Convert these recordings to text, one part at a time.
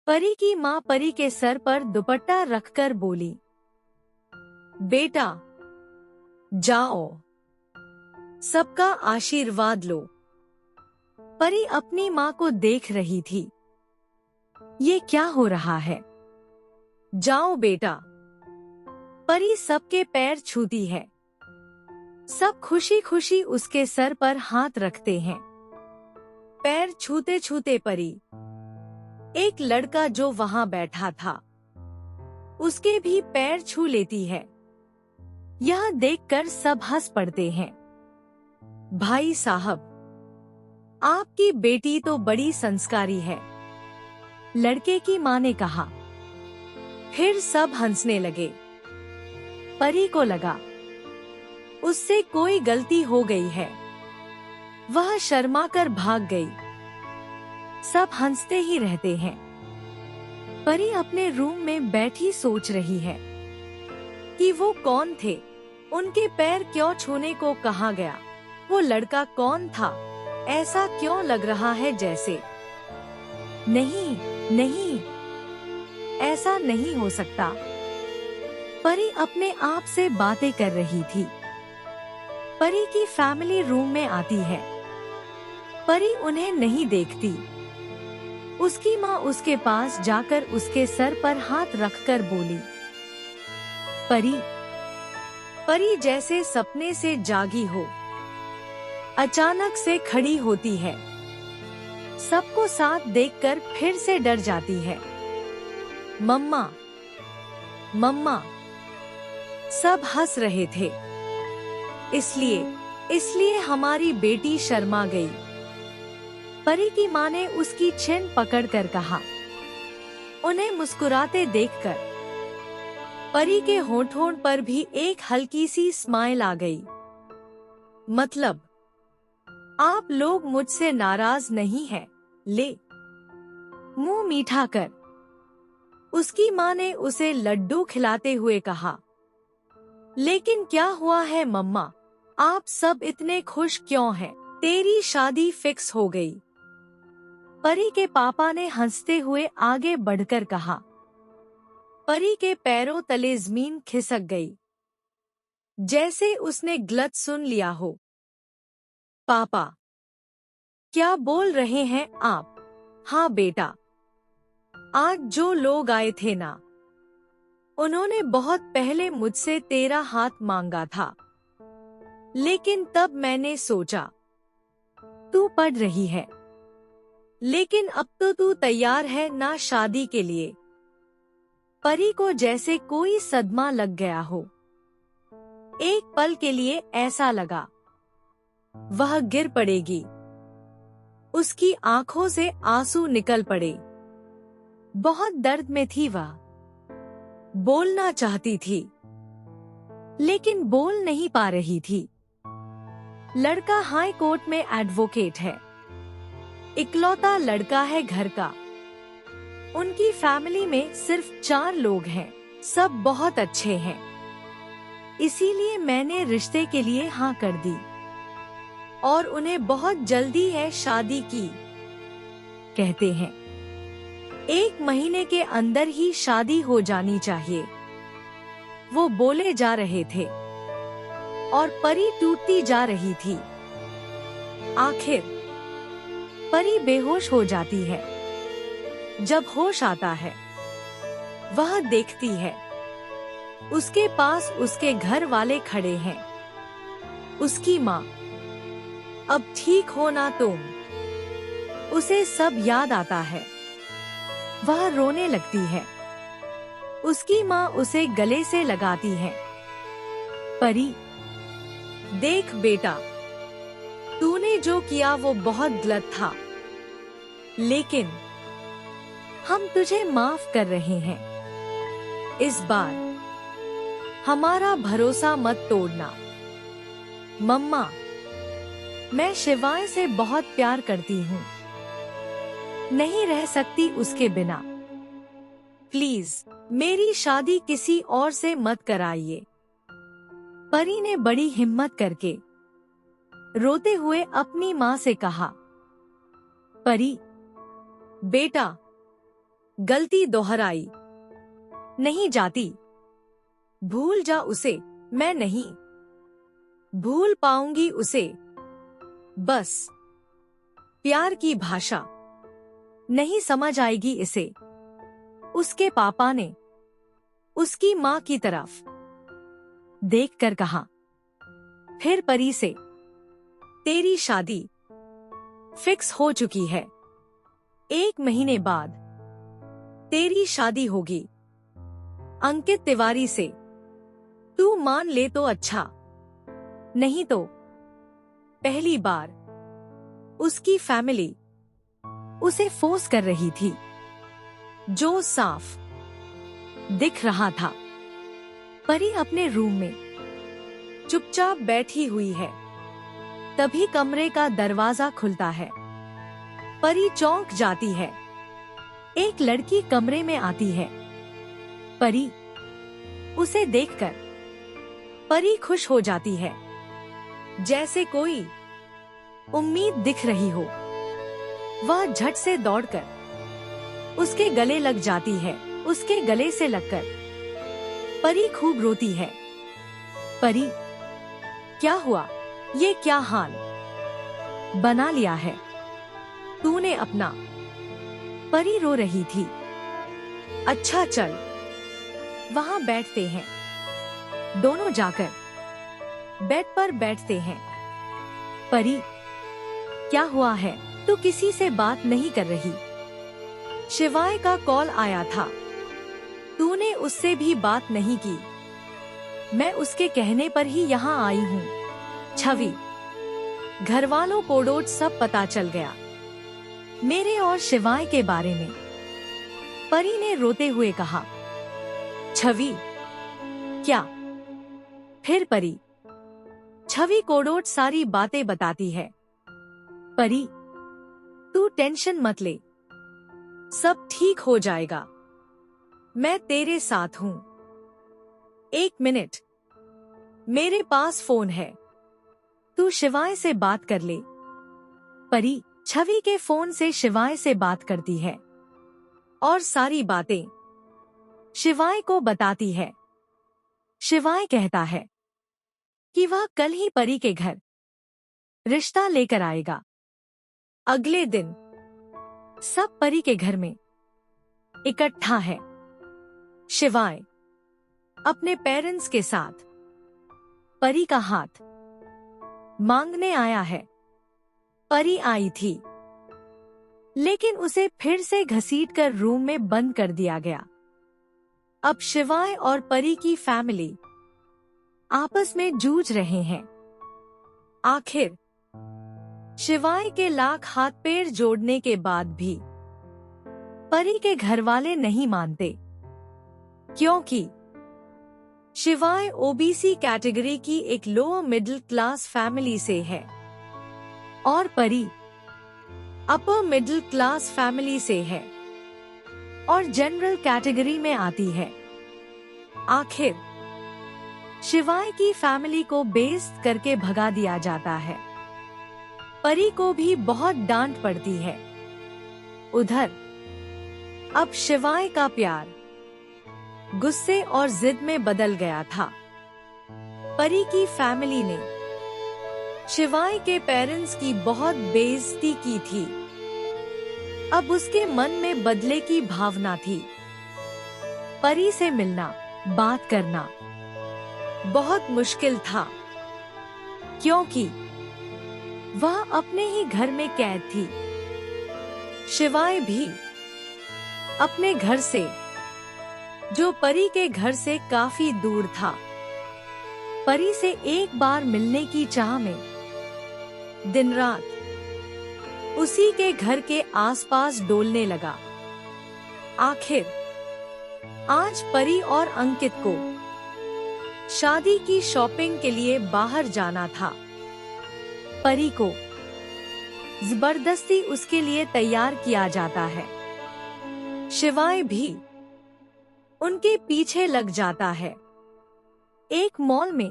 परी की माँ परी के सर पर दुपट्टा रखकर बोली, बेटा जाओ, सबका आशीर्वाद लो। परी अपनी माँ को देख रही थी। ये क्या हो रहा है? जाओ बेटा। परी सबके पैर छूती है। सब खुशी खुशी उसके सर पर हाथ रखते हैं। पैर छूते छूते परी एक लड़का जो वहां बैठा था उसके भी पैर छू लेती है। यह देखकर सब हंस पड़ते हैं। भाई साहब, आपकी बेटी तो बड़ी संस्कारी है, लड़के की माँ ने कहा। फिर सब हंसने लगे। परी को लगा उससे कोई गलती हो गई है। वह शर्माकर भाग गई। सब हंसते ही रहते हैं। परी अपने रूम में बैठी सोच रही है कि वो कौन थे, उनके पैर क्यों छूने को कहा गया, वो लड़का कौन था, ऐसा क्यों लग रहा है जैसे नहीं नहीं, ऐसा नहीं हो सकता। परी अपने आप से बातें कर रही थी। परी की फैमिली रूम में आती है। परी उन्हें नहीं देखती। उसकी माँ उसके पास जाकर उसके सर पर हाथ रखकर बोली, परी। परी जैसे सपने से जागी हो, अचानक से खड़ी होती है। सबको साथ देखकर फिर से डर जाती है। मम्मा, मम्मा। सब हंस रहे थे। इसलिए हमारी बेटी शर्मा गई। परी की माँ ने उसकी चिन पकड़कर कहा। उन्हें मुस्कुराते देखकर परी के होठों पर भी एक हल्की सी स्माइल आ गई। मतलब, आप लोग मुझसे नाराज नहीं हैं, ले। मुंह मीठा कर उसकी माँ ने उसे लड्डू खिलाते हुए कहा। लेकिन क्या हुआ है मम्मा, आप सब इतने खुश क्यों हैं? तेरी शादी फिक्स हो गई। परी के पापा ने हंसते हुए आगे बढ़कर कहा। परी के पैरों तले जमीन खिसक गई, जैसे उसने गलत सुन लिया हो। पापा, क्या बोल रहे हैं आप? हाँ बेटा, आज जो लोग आए थे ना, उन्होंने बहुत पहले मुझसे तेरा हाथ मांगा था, लेकिन तब मैंने सोचा तू पढ़ रही है, लेकिन अब तो तू तैयार है ना शादी के लिए। परी को जैसे कोई सदमा लग गया हो। एक पल के लिए ऐसा लगा वह गिर पड़ेगी। उसकी आंखों से आंसू निकल पड़े। बहुत दर्द में थी वह। बोलना चाहती थी, लेकिन बोल नहीं पा रही थी। लड़का हाई कोर्ट में एडवोकेट है। इकलौता लड़का है घर का। उनकी फैमिली में सिर्फ 4 लोग हैं। सब बहुत अच्छे हैं। इसीलिए मैंने रिश्ते के लिए हाँ कर दी। और उन्हें बहुत जल्दी है शादी की। कहते हैं 1 महीने के अंदर ही शादी हो जानी चाहिए। वो बोले जा रहे थे और परी टूटती जा रही थी। आखिर परी बेहोश हो जाती है। जब होश आता है, वह देखती है उसके पास उसके घर वाले खड़े हैं। उसकी माँ, अब ठीक हो ना तुम? उसे सब याद आता है। वह रोने लगती है। उसकी माँ उसे गले से लगाती है। परी, देख बेटा, तूने जो किया वो बहुत गलत था, लेकिन हम तुझे माफ कर रहे हैं। इस बार हमारा भरोसा मत तोड़ना। मम्मा, मैं शिवाय से बहुत प्यार करती हूँ, नहीं रह सकती उसके बिना। प्लीज मेरी शादी किसी और से मत कराइए। परी ने बड़ी हिम्मत करके रोते हुए अपनी माँ से कहा। परी, बेटा, गलती दोहराई नहीं जाती। भूल जा उसे, मैं नहीं भूल पाऊंगी उसे। बस प्यार की भाषा नहीं समझ आएगी इसे। उसके पापा ने उसकी माँ की तरफ देखकर कहा। फिर परी से तेरी शादी फिक्स हो चुकी है। 1 महीने बाद तेरी शादी होगी अंकित तिवारी से। तू मान ले तो अच्छा, नहीं तो। पहली बार उसकी फैमिली उसे फोर्स कर रही थी, जो साफ दिख रहा था। परी अपने रूम में चुपचाप बैठी हुई है। तभी कमरे का दरवाजा खुलता है। परी चौंक जाती है। एक लड़की कमरे में आती है। परी उसे देखकर परी खुश हो जाती है, जैसे कोई उम्मीद दिख रही हो। वह झट से दौड़कर उसके गले लग जाती है। उसके गले से लगकर परी खूब रोती है। परी, क्या हुआ? ये क्या हाल बना लिया है तूने अपना? परी रो रही थी। अच्छा चल, वहां बैठते हैं। दोनों जाकर बेड पर बैठते हैं। परी, क्या हुआ है? तू किसी से बात नहीं कर रही? शिवाय का कॉल आया था, तूने उससे भी बात नहीं की। मैं उसके कहने पर ही यहाँ आई हूँ। छवि, घर वालों को डोट सब पता चल गया मेरे और शिवाय के बारे में। परी ने रोते हुए कहा। छवि, क्या? फिर परी छवि को डोट सारी बातें बताती है। परी, तू टेंशन मत ले, सब ठीक हो जाएगा। मैं तेरे साथ हूँ। 1 मिनट, मेरे पास फोन है, तू शिवाय से बात कर ले। परी छवि के फोन से शिवाय से बात करती है और सारी बातें शिवाय को बताती है। शिवाय कहता है कि वह कल ही परी के घर रिश्ता लेकर आएगा। अगले दिन सब परी के घर में इकट्ठा है। शिवाय अपने पेरेंट्स के साथ परी का हाथ मांगने आया है। परी आई थी, लेकिन उसे फिर से घसीटकर रूम में बंद कर दिया गया। अब शिवाय और परी की फैमिली आपस में जूझ रहे हैं। आखिर शिवाय के लाख हाथ पैर जोड़ने के बाद भी परी के घर वाले नहीं मानते, क्योंकि शिवाय ओबीसी कैटेगरी की एक लोअर मिडिल क्लास फैमिली से है और परी अपर मिडिल क्लास फैमिली से है और जनरल कैटेगरी में आती है। आखिर शिवाय की फैमिली को बेइज्जत करके भगा दिया जाता है। परी को भी बहुत डांट पड़ती है। उधर अब शिवाय का प्यार गुस्से और जिद में बदल गया था। परी की फैमिली ने शिवाय के पेरेंट्स की बहुत बेइज्जती की थी। अब उसके मन में बदले की भावना थी। परी से मिलना, बात करना बहुत मुश्किल था, क्योंकि वह अपने ही घर में कैद थी। शिवाय भी अपने घर से, जो परी के घर से काफी दूर था, परी से एक बार मिलने की चाह में दिन रात उसी के घर के आसपास डोलने लगा। आखिर आज परी और अंकित को शादी की शॉपिंग के लिए बाहर जाना था। परी को जबरदस्ती उसके लिए तैयार किया जाता है। शिवाय भी उनके पीछे लग जाता है। एक मॉल में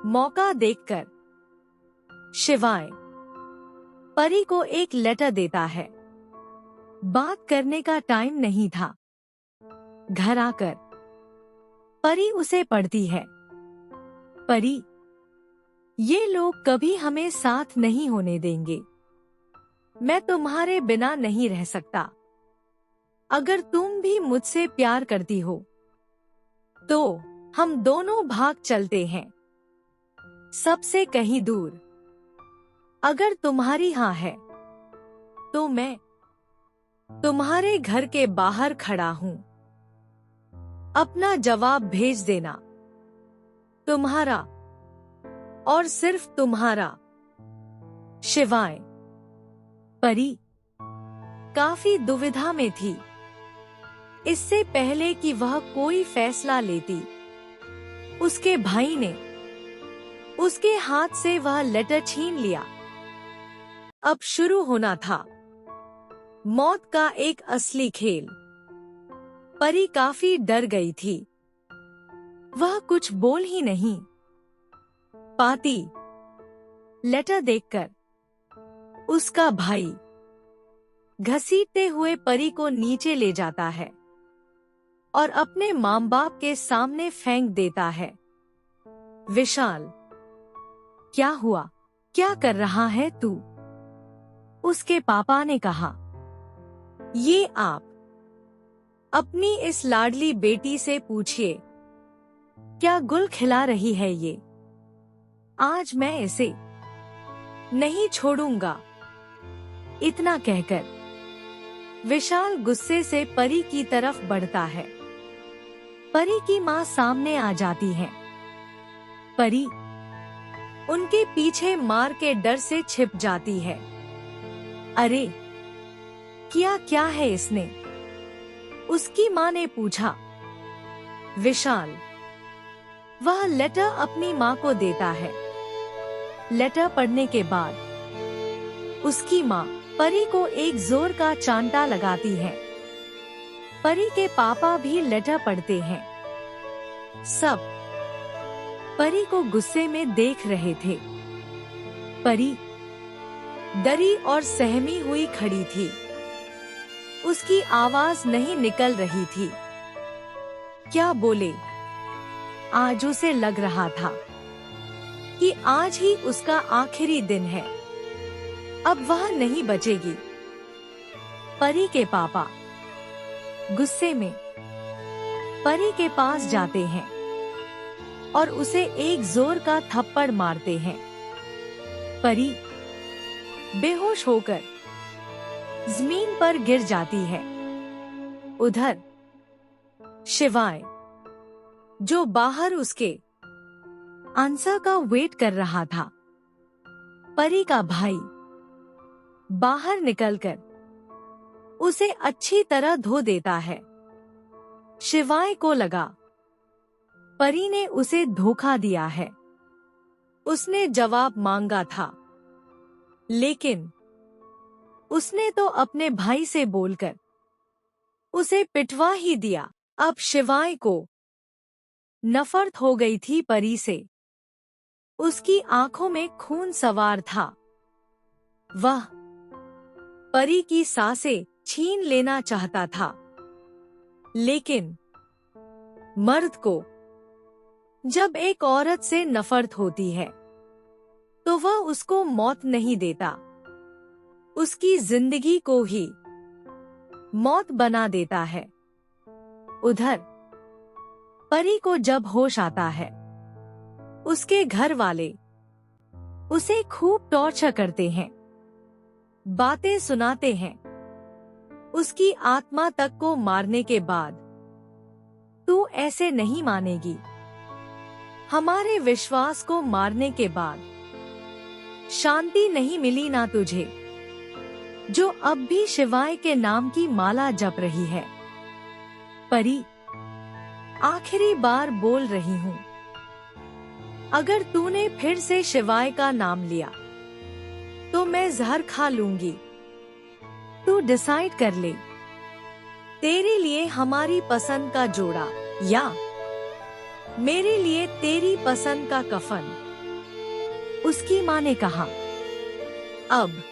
मौका देखकर शिवाय परी को एक लेटर देता है। बात करने का टाइम नहीं था। घर आकर परी उसे पढ़ती है। परी, ये लोग कभी हमें साथ नहीं होने देंगे। मैं तुम्हारे बिना नहीं रह सकता। अगर तुम भी मुझसे प्यार करती हो तो हम दोनों भाग चलते हैं, सबसे कहीं दूर। अगर तुम्हारी हाँ है तो मैं तुम्हारे घर के बाहर खड़ा हूँ। अपना जवाब भेज देना। तुम्हारा और सिर्फ तुम्हारा, शिवाय। परी काफी दुविधा में थी। इससे पहले कि वह कोई फैसला लेती, उसके भाई ने उसके हाथ से वह लेटर छीन लिया। अब शुरू होना था मौत का एक असली खेल। परी काफी डर गई थी। वह कुछ बोल ही नहीं पाती। लेटर देखकर उसका भाई घसीटते हुए परी को नीचे ले जाता है और अपने माँ बाप के सामने फेंक देता है। विशाल, क्या हुआ? क्या कर रहा है तू? उसके पापा ने कहा। ये आप अपनी इस लाडली बेटी से पूछिए, क्या गुल खिला रही है ये? आज मैं इसे नहीं छोड़ूंगा। इतना कहकर विशाल गुस्से से परी की तरफ बढ़ता है। परी की माँ सामने आ जाती है। परी उनके पीछे मार के डर से छिप जाती है। अरे, किया क्या है इसने? उसकी माँ ने पूछा। विशाल वह लेटर अपनी माँ को देता है। लेटर पढ़ने के बाद उसकी माँ परी को एक जोर का चांटा लगाती है। परी के पापा भी लेटर पढ़ते हैं। सब परी को गुस्से में देख रहे थे। परी डरी और सहमी हुई खड़ी थी। उसकी आवाज नहीं निकल रही थी। क्या बोले? आज उसे लग रहा था कि आज ही उसका आखिरी दिन है। अब वह नहीं बचेगी। परी के पापा गुस्से में परी के पास जाते हैं और उसे एक जोर का थप्पड़ मारते हैं। परी बेहोश होकर जमीन पर गिर जाती है। उधर शिवाय, जो बाहर उसके आंसर का वेट कर रहा था, परी का भाई बाहर निकलकर उसे अच्छी तरह धो देता है। शिवाय को लगा परी ने उसे धोखा दिया है। उसने जवाब मांगा था, लेकिन उसने तो अपने भाई से बोलकर उसे पिटवा ही दिया। अब शिवाय को नफरत हो गई थी परी से। उसकी आंखों में खून सवार था। वह परी की सांसें छीन लेना चाहता था, लेकिन मर्द को जब एक औरत से नफरत होती है तो वह उसको मौत नहीं देता, उसकी जिंदगी को ही मौत बना देता है। उधर परी को जब होश आता है, उसके घर वाले उसे खूब टॉर्चर करते हैं, बातें सुनाते हैं। उसकी आत्मा तक को मारने के बाद तू ऐसे नहीं मानेगी। हमारे विश्वास को मारने के बाद शांति नहीं मिली ना तुझे, जो अब भी शिवाय के नाम की माला जप रही है। परी, आखिरी बार बोल रही हूँ, अगर तूने फिर से शिवाय का नाम लिया तो मैं जहर खा लूंगी। तू डिसाइड कर ले, तेरे लिए हमारी पसंद का जोड़ा या मेरे लिए तेरी पसंद का कफन। उसकी माँ ने कहा। अब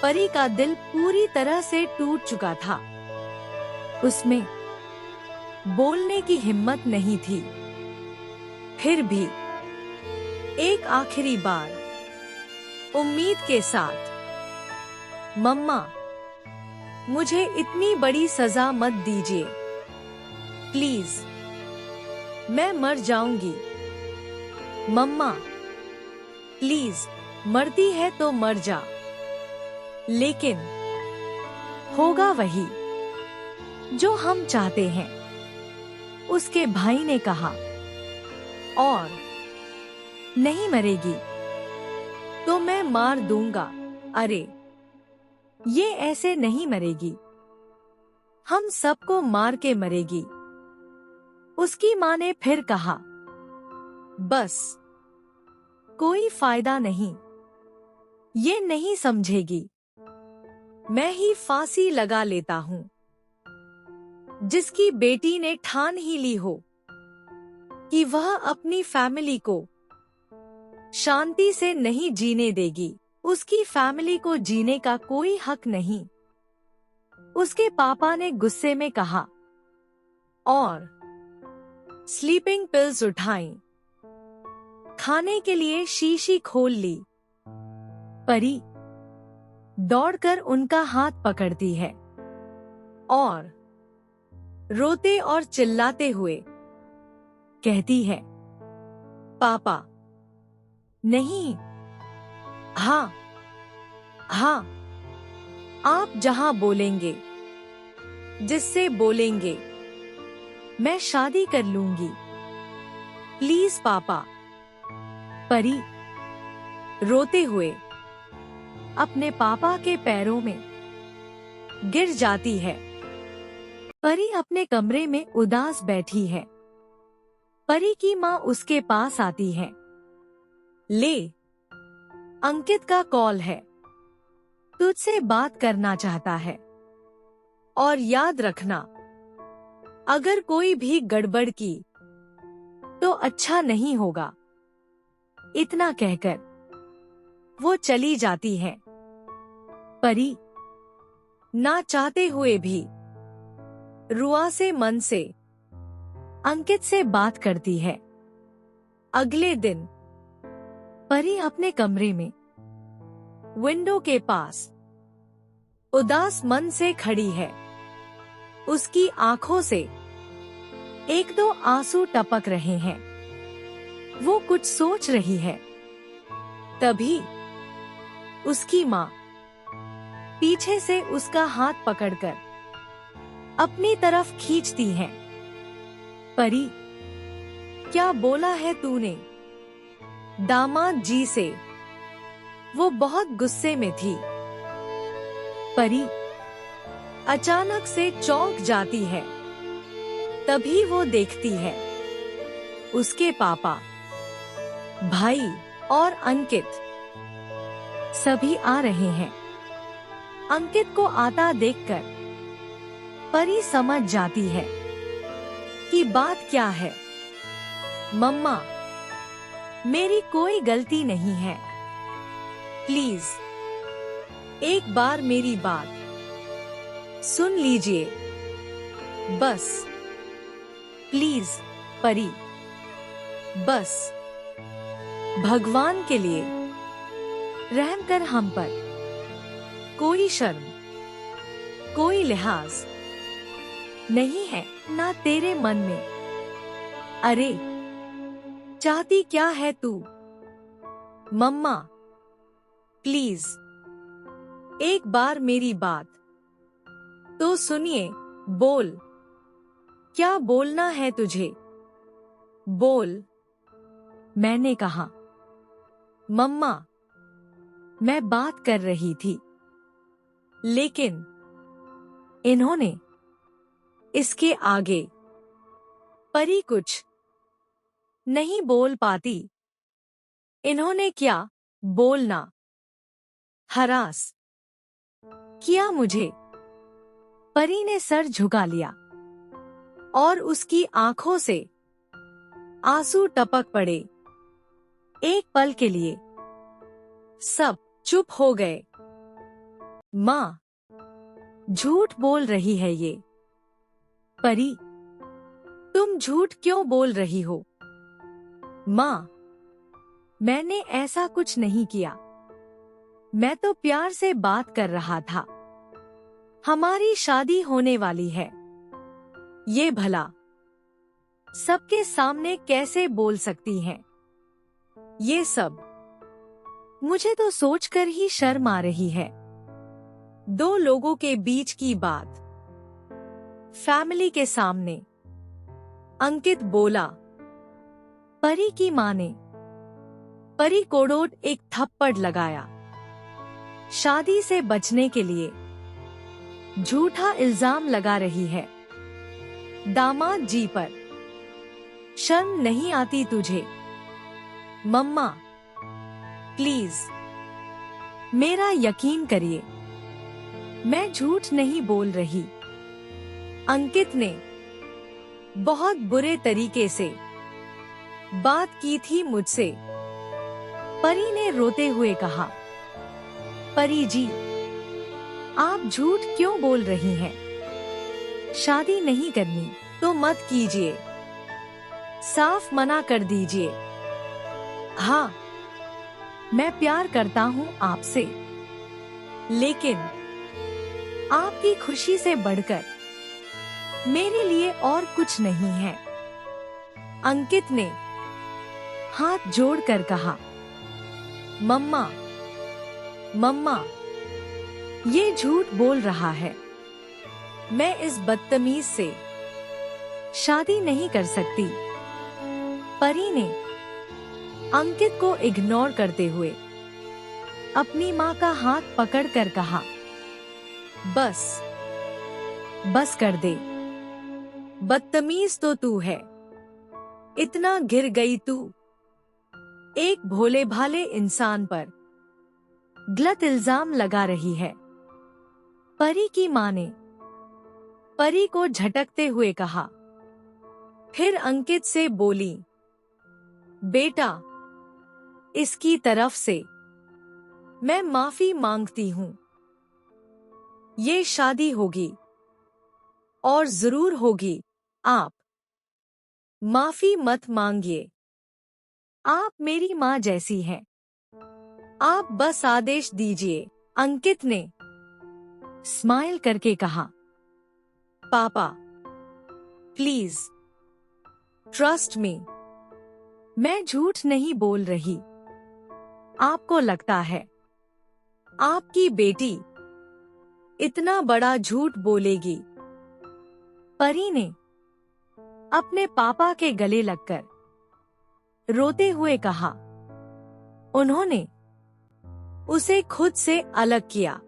परी का दिल पूरी तरह से टूट चुका था। उसमें बोलने की हिम्मत नहीं थी। फिर भी एक आखिरी बार उम्मीद के साथ, मम्मा, मुझे इतनी बड़ी सजा मत दीजिए, प्लीज, मैं मर जाऊंगी। मम्मा, प्लीज, मरती है तो मर जा, लेकिन होगा वही जो हम चाहते हैं, उसके भाई ने कहा। और नहीं मरेगी तो मैं मार दूंगा। अरे, ये ऐसे नहीं मरेगी, हम सबको मार के मरेगी, उसकी माँ ने फिर कहा। बस, कोई फायदा नहीं, ये नहीं समझेगी, मैं ही फांसी लगा लेता हूं। जिसकी बेटी ने ठान ही ली हो कि वह अपनी फैमिली को शांति से नहीं जीने देगी, उसकी फैमिली को जीने का कोई हक नहीं, उसके पापा ने गुस्से में कहा और स्लीपिंग पिल्स उठाई, खाने के लिए शीशी खोल ली। परी दौड़कर उनका हाथ पकड़ती है और रोते और चिल्लाते हुए कहती है, पापा, नहीं, हाँ, हाँ, आप जहां बोलेंगे, जिससे बोलेंगे, मैं शादी कर लूंगी, प्लीज पापा। परी रोते हुए अपने पापा के पैरों में गिर जाती है। परी अपने कमरे में उदास बैठी है। परी की माँ उसके पास आती है। ले, अंकित का कॉल है, तुझसे बात करना चाहता है, और याद रखना, अगर कोई भी गड़बड़ की तो अच्छा नहीं होगा। इतना कहकर वो चली जाती है। परी ना चाहते हुए भी रुआ से मन से अंकित से बात करती है। अगले दिन परी अपने कमरे में विंडो के पास उदास मन से खड़ी है। उसकी आंखों से एक दो आंसू टपक रहे हैं। वो कुछ सोच रही है। तभी उसकी माँ पीछे से उसका हाथ पकड़कर अपनी तरफ खींचती है। परी, क्या बोला है तूने? दामाद जी से वो बहुत गुस्से में थी। परी अचानक से चौंक जाती है। तभी वो देखती है उसके पापा, भाई और अंकित सभी आ रहे हैं। अंकित को आता देखकर परी समझ जाती है कि बात क्या है। मम्मा, मेरी कोई गलती नहीं है, प्लीज एक बार मेरी बात सुन लीजिए, बस प्लीज। परी, बस भगवान के लिए रहम कर हम पर। कोई शर्म, कोई लिहाज नहीं है ना तेरे मन में। अरे, चाहती क्या है तू? मम्मा, प्लीज एक बार मेरी बात तो सुनिए। बोल, क्या बोलना है तुझे? बोल। मैंने कहा, मम्मा, मैं बात कर रही थी, लेकिन इन्होंने इसके आगे। परी कुछ नहीं बोल पाती। इन्होंने क्या बोलना, हरास किया मुझे। परी ने सर झुका लिया और उसकी आंखों से आंसू टपक पड़े। एक पल के लिए सब चुप हो गए। माँ, झूठ बोल रही है ये। परी, तुम झूठ क्यों बोल रही हो? माँ, मैंने ऐसा कुछ नहीं किया। मैं तो प्यार से बात कर रहा था। हमारी शादी होने वाली है। ये भला सबके सामने कैसे बोल सकती हैं? ये सब मुझे तो सोचकर ही शर्म आ रही है। दो लोगों के बीच की बात, फैमिली के सामने। अंकित बोला। परी की माँ ने परी कोड़ोट एक थप्पड़ लगाया। शादी से बचने के लिए झूठा इल्जाम लगा रही है दामाद जी पर। शर्म नहीं आती तुझे? मम्मा, प्लीज मेरा यकीन करिए, मैं झूठ नहीं बोल रही। अंकित ने बहुत बुरे तरीके से बात की थी मुझसे। परी ने रोते हुए कहा। परी जी, आप झूठ क्यों बोल रही हैं? शादी नहीं करनी तो मत कीजिए। साफ मना कर दीजिए। हाँ, मैं प्यार करता हूँ आपसे, लेकिन आपकी खुशी से बढ़कर मेरे लिए और कुछ नहीं है। अंकित ने हाथ जोड़कर कहा। मम्मा, मम्मा, ये झूठ बोल रहा है। मैं इस बदतमीज से शादी नहीं कर सकती। परी ने अंकित को इग्नोर करते हुए अपनी माँ का हाथ पकड़कर कहा, बस कर दे। बदतमीज तो तू है। इतना गिर गई तू एक भोले भाले इंसान पर गलत इल्जाम लगा रही है। परी की माँ ने परी को झटकते हुए कहा। फिर अंकित से बोली, बेटा, इसकी तरफ से मैं माफी मांगती हूँ। ये शादी होगी और जरूर होगी। आप माफी मत मांगिए। आप मेरी माँ जैसी हैं। आप बस आदेश दीजिए। अंकित ने स्माइल करके कहा। पापा, प्लीज ट्रस्ट मी, मैं झूठ नहीं बोल रही। आपको लगता है आपकी बेटी इतना बड़ा झूठ बोलेगी? परी ने अपने पापा के गले लगकर रोते हुए कहा। उन्होंने उसे खुद से अलग किया।